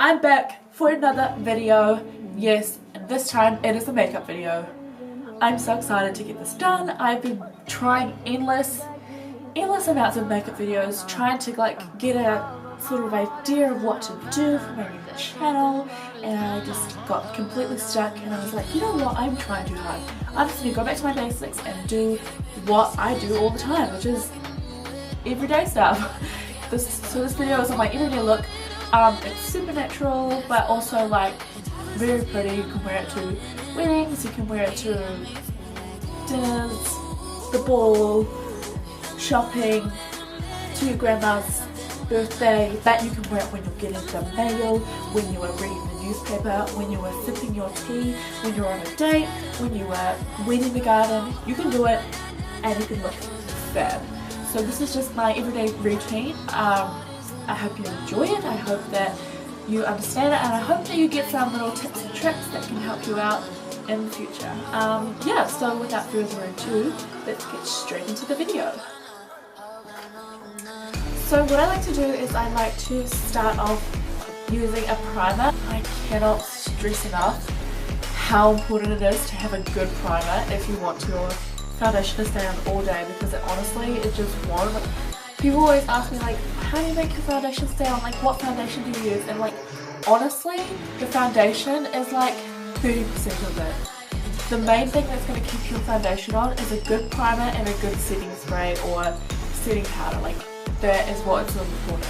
I'm back for another video. Yes, this time it is a makeup video. I'm so excited to get this done. I've been trying endless amounts of makeup videos, trying to get a sort of idea of what to do for my new channel, and I just got completely stuck and I was like, you know what, I'm trying too hard. I'm just gonna go back to my basics and do what I do all the time, which is everyday stuff. So this video is on my everyday look. It's super natural, but also very pretty. You can wear it to weddings, you can wear it to dinners, the ball, shopping, to your grandma's birthday, but you can wear it when you're getting the mail, when you are reading the newspaper, when you are sipping your tea, when you're on a date, when you are weeding the garden. You can do it and you can look fab. So this is just my everyday routine. I hope you enjoy it, I hope that you understand it, and I hope that you get some little tips and tricks that can help you out in the future. Yeah, so without further ado, let's get straight into the video. So what I like to do is I like to start off using a primer. I cannot stress enough how important it is to have a good primer if you want your foundation to stay on all day, because honestly it just won't. People always ask me how do you make your foundation stay on, what foundation do you use, and honestly the foundation is 30% of it. The main thing that's going to keep your foundation on is a good primer and a good setting spray or setting powder. That is what's important.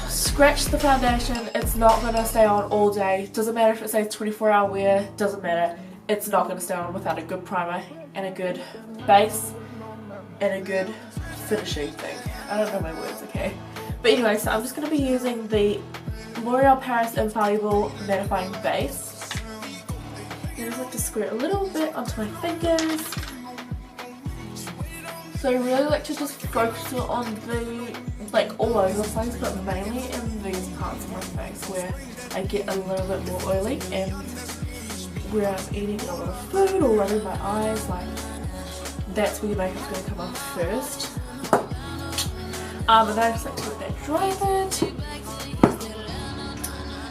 Scratch the foundation, it's not going to stay on all day. Doesn't matter if it says 24-hour wear, doesn't matter. It's not going to stay on without a good primer and a good base and a good finishing thing. I don't know my words, okay? But anyway, so I'm just going to be using the L'Oreal Paris Infallible Mattifying Base. I just like to squirt a little bit onto my fingers. So I really like to just focus on the, all over the place, but mainly in these parts of my face where I get a little bit more oily and where I'm eating a lot of food or rubbing my eyes, that's where your makeup's going to come off first. And then I just like to let that dry a bit.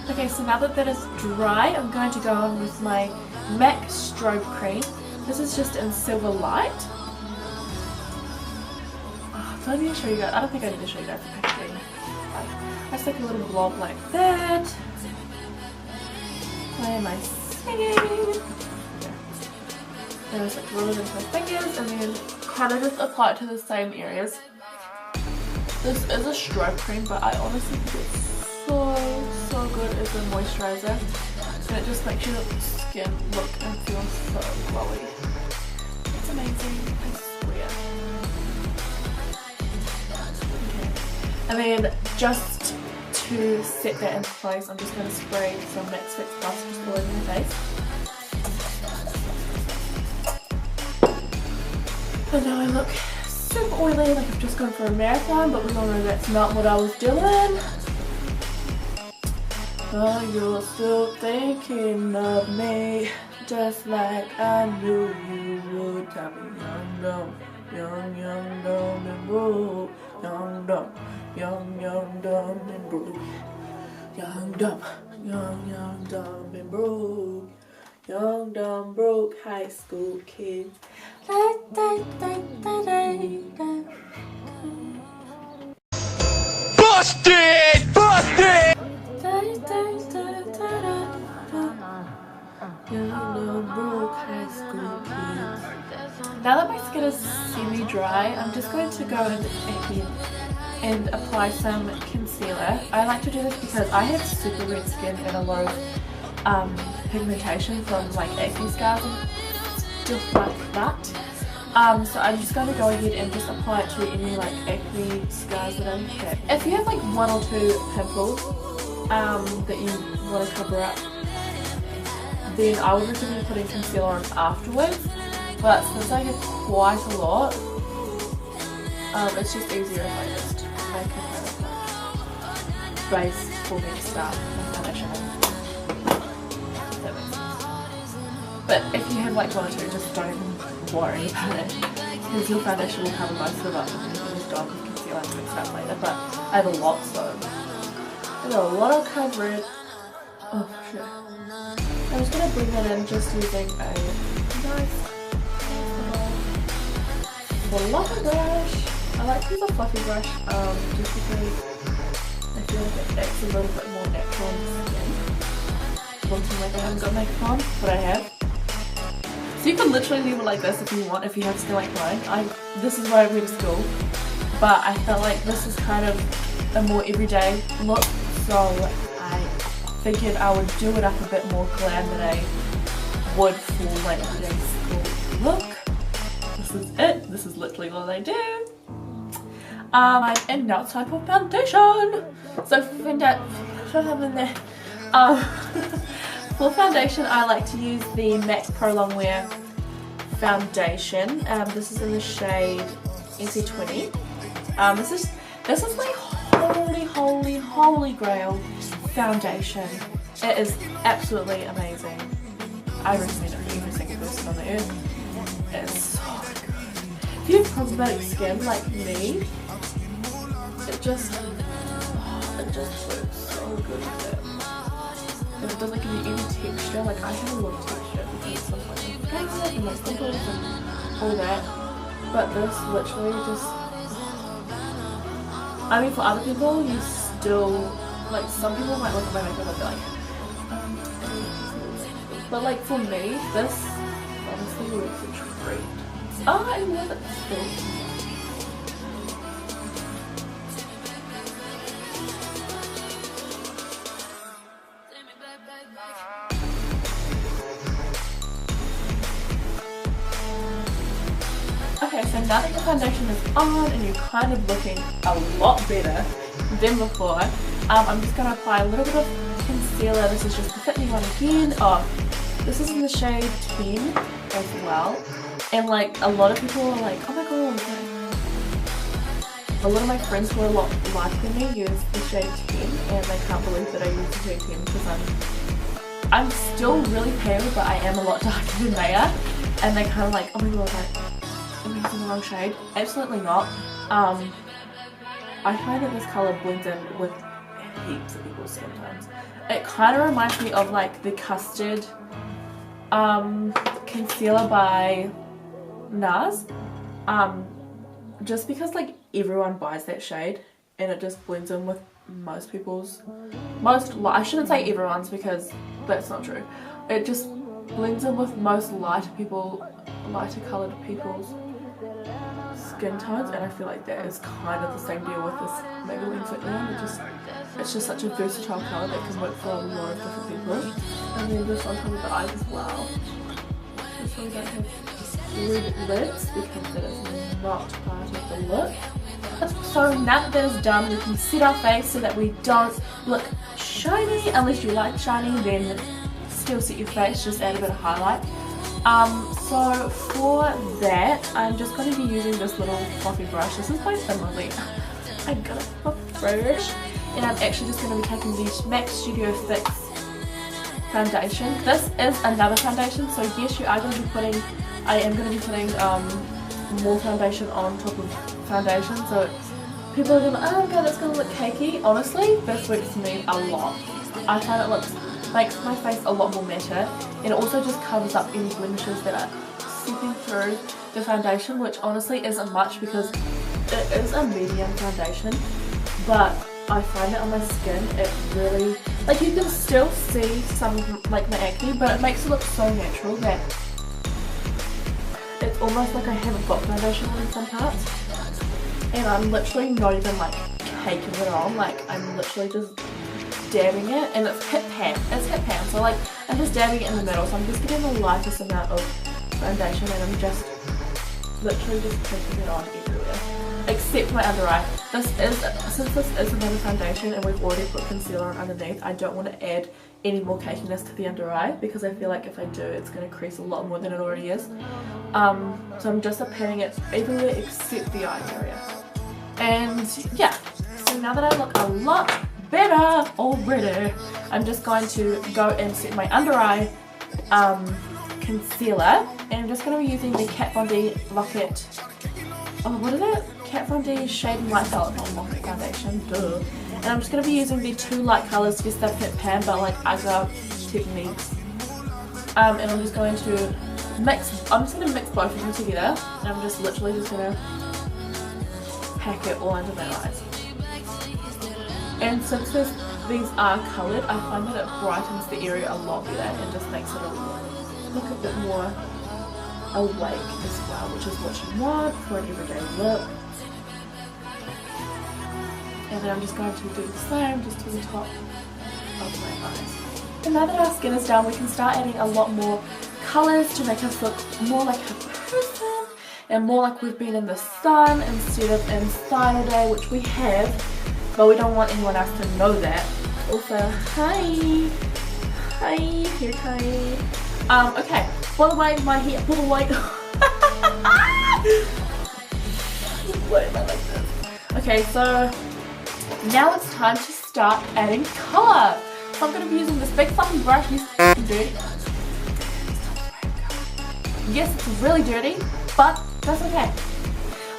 Okay, so now that is dry, I'm going to go on with my MAC Strobe Cream. This is just in Silver Light. Do I need to show you guys? I don't think I need to show you guys the packaging. I just like a little blob like that. Why am I singing? Yeah. And I just like to roll it into my fingers and then kind of just apply it to the same areas. This is a strobe cream, but I honestly think it's so good as a moisturizer, and it just makes your skin look and feel so glowy. It's amazing, I swear. Okay. And then just to set that into place, I'm just going to spray some Max Fix Plus just all over my face. And now I look super oily, I've just gone for a marathon, but we all know that's not what I was doing. But you're still thinking of me, just like I knew you would. Tell me young, dumb, and broke. Young, dumb, and broke. Young, dumb, and broke. Young, dumb, broke high school kids. Busted! Busted! Young, dumb, broke high school kids. Now that my skin is semi-dry, I'm just going to go in and apply some concealer. I like to do this because I have super red skin and a lot of pigmentation from acne scars and stuff like that. So I'm just going to go ahead and just apply it to any acne scars that I have. If you have one or two pimples that you want to cover up, then I would recommend putting concealer on afterwards. But since I have quite a lot, it's just easier if I just make a kind of base for me to start my foundation. But if you have one or two, just don't worry about it, because your foundation will cover most of it and you can just go with concealer and fix that later. But I have a lot, so There's a lot of coverage. Oh shit. I'm just gonna bring that in just using a nice fluffy brush. I like to use a fluffy brush just because I feel like it acts a little bit more natural on the skin. Looking like I haven't got makeup on, but I have. So you can literally leave it like this if you want, if you have skin like mine. This is where I went to school, but I felt like this is kind of a more everyday look, so I figured I would do it up a bit more glam than I would for my everyday school look. This is it. This is literally all I do. And now it's time for foundation. So for foundation, I like to use the MAC Pro Longwear foundation. This is in the shade NC20. This is my holy grail foundation. It is absolutely amazing. I recommend it for every single person on the earth. It is so good. If you have problematic skin like me, it just works so good with it. And it doesn't give you any texture. Like, I have a lot of texture because sometimes I'm makeup and like pimples and all that. But this literally just, I mean, for other people, you still, like, some people might look at my makeup and be like, but like for me, this honestly works a treat. Oh, I love it still. Okay, so now that your foundation is on and you're kind of looking a lot better than before, I'm just going to apply a little bit of concealer. This is just the Fit Me one again. Oh, this is in the shade 10 as well. And like a lot of people are like, oh my god, a lot of my friends who are a lot lighter than me use the shade 10 and they can't believe that I use the shade 10 because I'm still really pale, but I am a lot darker than they are. And they kind of like, oh my god, like, am I using the wrong shade? Absolutely not. I find that this colour blends in with heaps of people's skin tones. It kind of reminds me of like the custard concealer by NARS. Just because like everyone buys that shade and it just blends in with most people's, I shouldn't say everyone's because that's not true. It just blends in with most lighter coloured people's skin tones, and I feel like that is kind of the same deal with this Maybelline Fit Me one. It's just such a versatile colour that can work for a lot of different people. And then just on top of the eyes as well. This one don't have red lids because that is not part of the look. So now that is done, we can set our face so that we don't look shiny. Unless you like shiny, then still set your face, just add a bit of highlight. So for that, I'm just going to be using this little fluffy brush. This is by Finley. I got a fluffy brush, and I'm actually just going to be taking the MAC Studio Fix foundation. This is another foundation, so yes, I am going to be putting more foundation on top of foundation. So people are going to, oh god, that's going to look cakey. Honestly, this works for me a lot. I find it makes my face a lot more matte, and it also just covers up any blemishes that are seeping through the foundation, which honestly isn't much because it is a medium foundation, but I find that on my skin it really, like, you can still see some like my acne, but it makes it look so natural that it's almost like I haven't got foundation on in some parts, and I'm literally not even like caking it on, like I'm literally just dabbing it, and it's hip pan, so like I'm just dabbing it in the middle, so I'm just getting the lightest amount of foundation and I'm just literally just putting it on everywhere except my under eye. Since this is another foundation and we've already put concealer on underneath, I don't want to add any more cakiness to the under eye because I feel like if I do, it's going to crease a lot more than it already is. So I'm just patting it everywhere except the eye area. And yeah, so now that I look a lot better already, I'm just going to go and set my under eye concealer, and I'm just going to be using the Kat Von D Locket, oh what is it? Kat Von D Shade and Light Palette Locket Foundation, duh. And I'm just going to be using the two light colours, just the Pit Pan, but like other techniques. And I'm just going to mix both of them together, and I'm just literally just going to pack it all under my eyes. And since these are coloured, I find that it brightens the area a lot better and just makes it look a bit more awake as well, which is what you want for an everyday look. And then I'm just going to do the same just to the top of my eyes. And now that our skin is done, we can start adding a lot more colours to make us look more like a person and more like we've been in the sun instead of inside all day, which we have, but we don't want anyone else to know that. Also, hi, hair tie. Okay, by the way, my hair, by the way, why am I like this? Okay, so now it's time to start adding colour. So I'm going to be using this big fluffy brush. It's dirty. Yes, it's really dirty, but that's okay.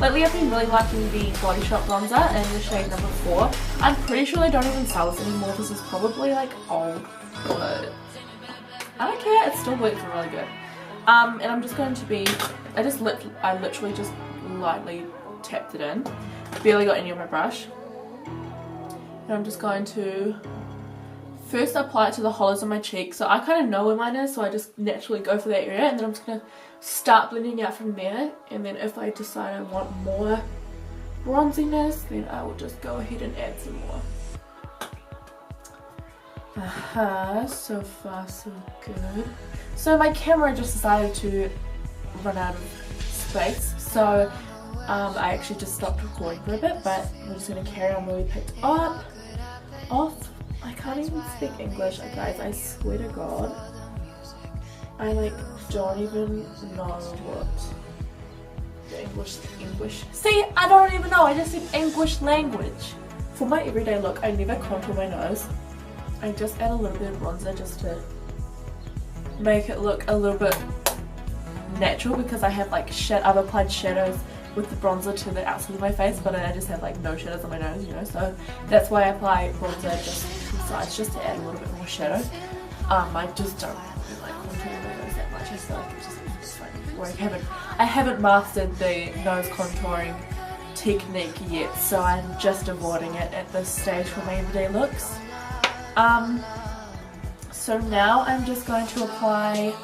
Lately I've been really liking the Body Shop bronzer in the shade number 4. I'm pretty sure they don't even sell this anymore. This is probably like old, but I don't care. It still works really good. And I'm just going to be, I literally just lightly tapped it in. Barely got any on my brush. And I'm just going to first apply it to the hollows of my cheeks. So I kind of know where mine is, so I just naturally go for that area, and then I'm just going to start blending out from there. And then if I decide I want more bronziness, then I will just go ahead and add some more. So far so good. So my camera just decided to run out of space, so I actually just stopped recording for a bit, but we're just going to carry on where we picked up. I can't even speak English, guys, I swear to God. I like don't even know what the English. See, I don't even know, I just said English language. For my everyday look, I never contour my nose. I just add a little bit of bronzer just to make it look a little bit natural, because I have like I've applied shadows with the bronzer to the outside of my face, but I just have like no shadows on my nose, you know, so that's why I apply bronzer just to the sides, just to add a little bit more shadow. I just don't really like contouring my nose that much. I feel like it's fun. Where I haven't mastered the nose contouring technique yet, so I'm just avoiding it at this stage for my everyday looks. So now I'm just going to apply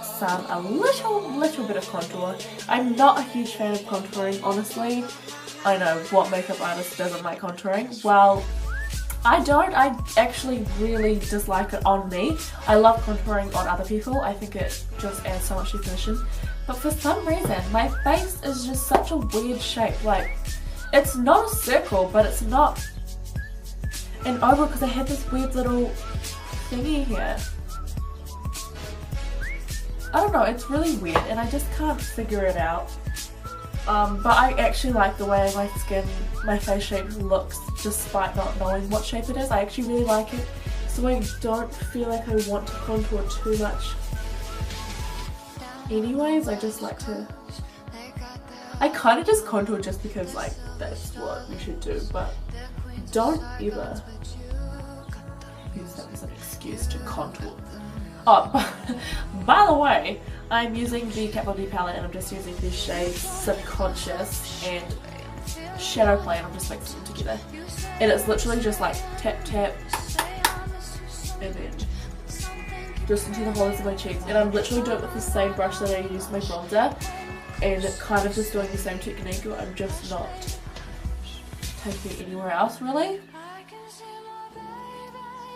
a little bit of contour. I'm not a huge fan of contouring, honestly. I know, what makeup artist doesn't like contouring? Well, I don't. I actually really dislike it on me. I love contouring on other people. I think it just adds so much definition. But for some reason, my face is just such a weird shape. Like, it's not a circle, but it's not an oval, because I have this weird little thingy here. I don't know, it's really weird and I just can't figure it out. But I actually like the way my face shape looks despite not knowing what shape it is. I actually really like it, so I don't feel like I want to contour too much. Anyways, I just like to, I kind of just contour just because like that's what you should do, but don't ever use that as an excuse to contour. Oh, by the way, I'm using the Kat Von D palette, and I'm just using the shades Subconscious and Shadow Play, and I'm just mixing them together. And it's literally just like tap tap and then just into the hollows of my cheeks. And I'm literally doing it with the same brush that I used my bronzer, and kind of just doing the same technique, but I'm just not taking it anywhere else really.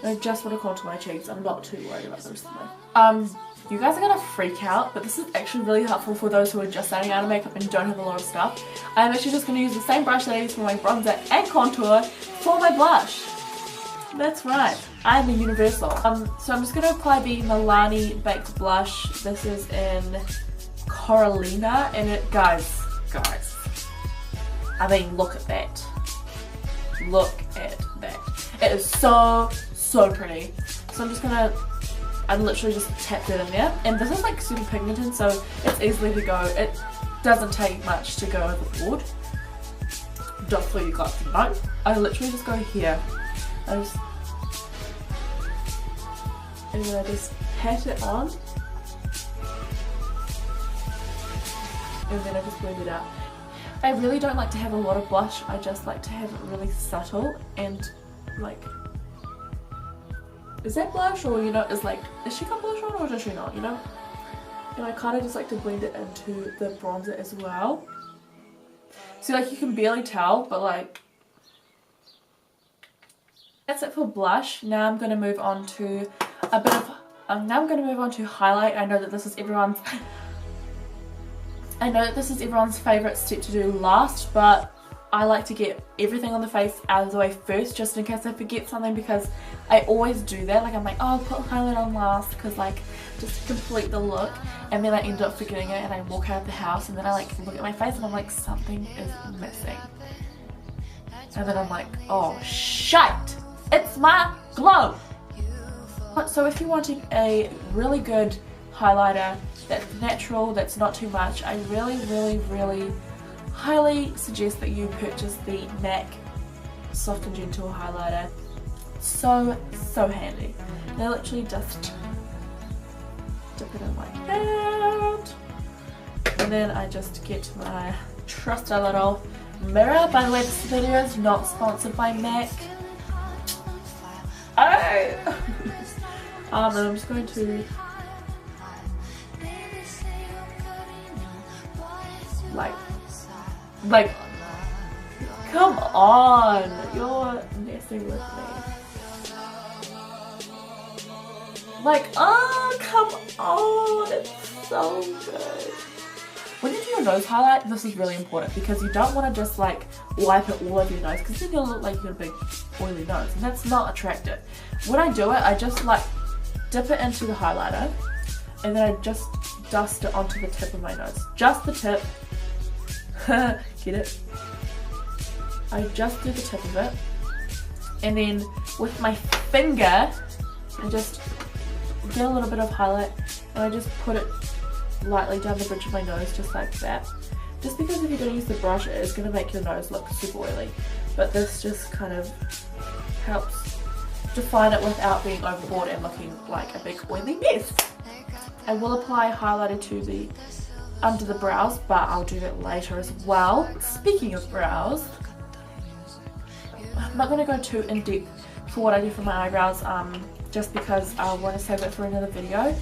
I just want to contour my cheeks. I'm not too worried about the rest of my... You guys are going to freak out, but this is actually really helpful for those who are just starting out of makeup and don't have a lot of stuff. I'm actually just going to use the same brush that I use for my bronzer and contour for my blush. That's right, I'm a universal. So I'm just going to apply the Milani Baked Blush. This is in Coralina, and it, guys, I mean, look at that. Look at that. It is so pretty. So I'm just gonna, I literally just tapped it in there, and this is like super pigmented, so it's easily to go. It doesn't take much to go overboard. Just for you guys to know, I literally just go here And then I just pat it on, and then I just blend it out. I really don't like to have a lot of blush, I just like to have it really subtle and like, is that blush, or you know, is she got blush on or does she not, you know? And I kind of just like to blend it into the bronzer as well. So like you can barely tell, but like, that's it for blush. Now I'm going to move on to a bit of, now I'm going to move on to highlight. I know that this is everyone's favourite step to do last, but I like to get everything on the face out of the way first, just in case I forget something, because I always do that. Like I'm like, oh, I'll put highlight on last, because like, just to complete the look, and then I end up forgetting it, and I walk out of the house, and then I like look at my face, and I'm like, something is missing. And then I'm like, oh shite, it's my glow! So if you're wanting a really good highlighter that's natural, that's not too much, I really highly suggest that you purchase the MAC Soft and Gentle highlighter. So handy. And I literally just dip it in like that, and then I just get my trusty little mirror. By the way, this video is not sponsored by MAC. And I'm just going to like, come on, you're messing with me. Like, oh, come on, it's so good. When you do your nose highlight, this is really important, because you don't want to just like wipe it all over your nose, because then you'll look like you've got a big oily nose, and that's not attractive. When I do it, I just like dip it into the highlighter, and then I just dust it onto the tip of my nose. Just the tip. Get it? I just do the tip of it, and then with my finger I just get a little bit of highlight, and I just put it lightly down the bridge of my nose, just like that. Just because if you're going to use the brush, it is going to make your nose look super oily, but this just kind of helps define it without being overboard and looking like a big oily mess. I will apply highlighter to the under the brows, but I'll do that later as well. Speaking of brows, I'm not going to go too in depth for what I do for my eyebrows, just because I want to save it for another video,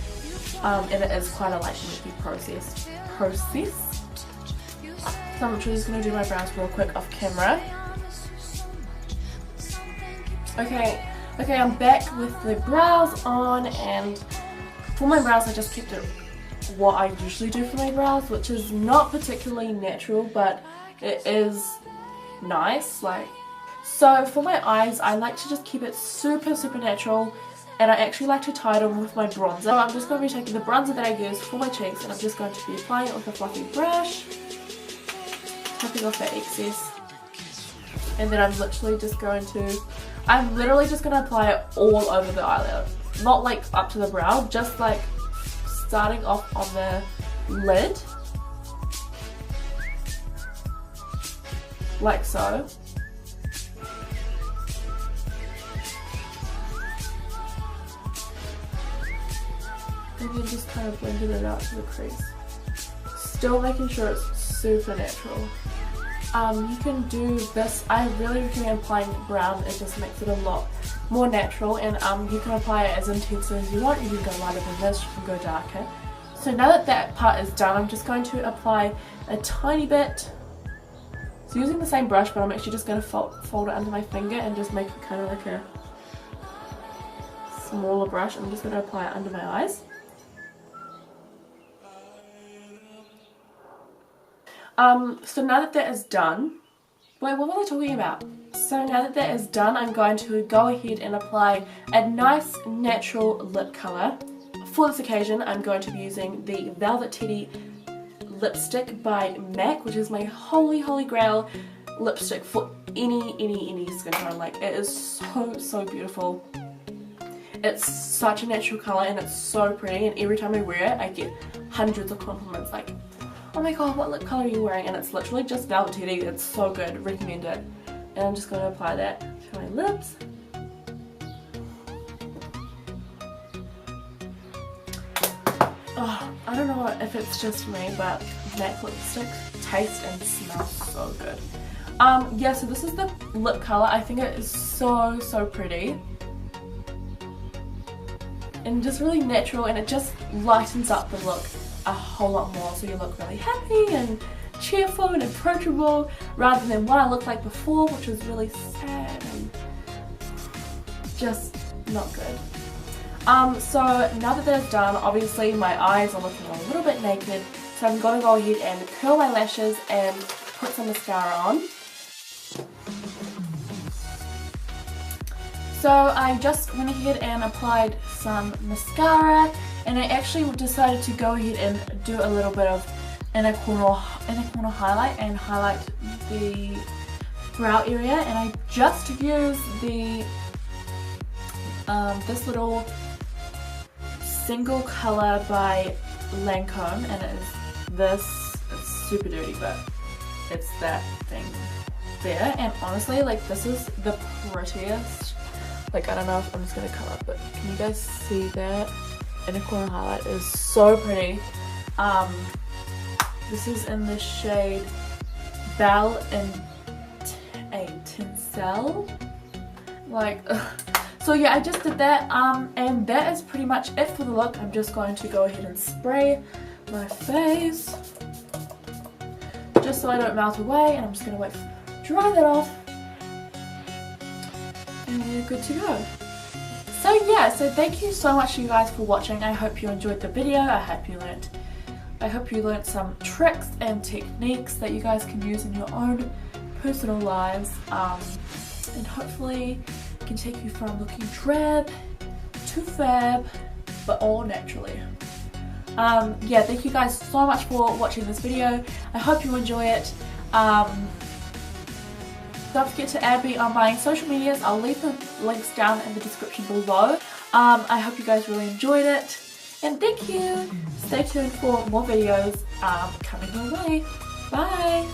and it is quite a lengthy process. So I'm literally just going to do my brows real quick off camera. Okay, I'm back with the brows on, and for my brows I just kept it what I usually do for my brows, which is not particularly natural, but it is nice. Like, so for my eyes, I like to just keep it super natural, and I actually like to tie it on with my bronzer. So I'm just going to be taking the bronzer that I use for my cheeks, and I'm just going to be applying it with a fluffy brush, tapping off that excess, and then I'm literally just going to apply it all over the eyelid, not like up to the brow, just like starting off on the lid, like so. And then just kind of blending it out to the crease. Still making sure it's super natural. You can do this, I really recommend applying brown, it just makes it a lot more natural, and you can apply it as intensely as you want. You can go lighter than this, you can go darker. So now that that part is done, I'm just going to apply a tiny bit. So using the same brush, but I'm actually just going to fold it under my finger and just make it kind of like a smaller brush. I'm just going to apply it under my eyes. So now that that is done, wait, what was I talking about? So now that that is done, I'm going to go ahead and apply a nice natural lip colour. For this occasion, I'm going to be using the Velvet Teddy lipstick by MAC, which is my holy grail lipstick for any skin tone. Like, it is so beautiful. It's such a natural colour, and it's so pretty, and every time I wear it, I get hundreds of compliments like, oh my god, what lip colour are you wearing? And it's literally just Velvet Teddy. It's so good, recommend it. And I'm just going to apply that to my lips. oh, I don't know if it's just me, but MAC lipstick tastes and smells so good. Yeah, so this is the lip color. I think it is so pretty. And just really natural, and it just lightens up the look a whole lot more, so you look really happy and cheerful and approachable, rather than what I looked like before, which was really sad and just not good. So now that that's done, obviously my eyes are looking a little bit naked, so I'm going to go ahead and curl my lashes and put some mascara on. So I just went ahead and applied some mascara, and I actually decided to go ahead and do a little bit of inner corner highlight and highlight the brow area, and I just used the this little single color by Lancome, and it is this. It's super dirty, but it's that thing there, and honestly, like, this is the prettiest. Like, I don't know if I'm just gonna come up, but can you guys see that? Inner corner highlight is so pretty. This is in the shade Belle and Tinsel. Like, so yeah, I just did that, and that is pretty much it for the look. I'm just going to go ahead and spray my face, just so I don't melt away, and I'm just gonna wait, dry that off, and we're good to go. So yeah, so thank you so much you guys for watching. I hope you enjoyed the video. I hope you learned some tricks and techniques that you guys can use in your own personal lives, and hopefully it can take you from looking drab to fab, but all naturally. Yeah, thank you guys so much for watching this video. I hope you enjoy it. Don't forget to add me on my social medias. I'll leave the links down in the description below. I hope you guys really enjoyed it, and thank you. Stay tuned for more videos coming your way. Bye!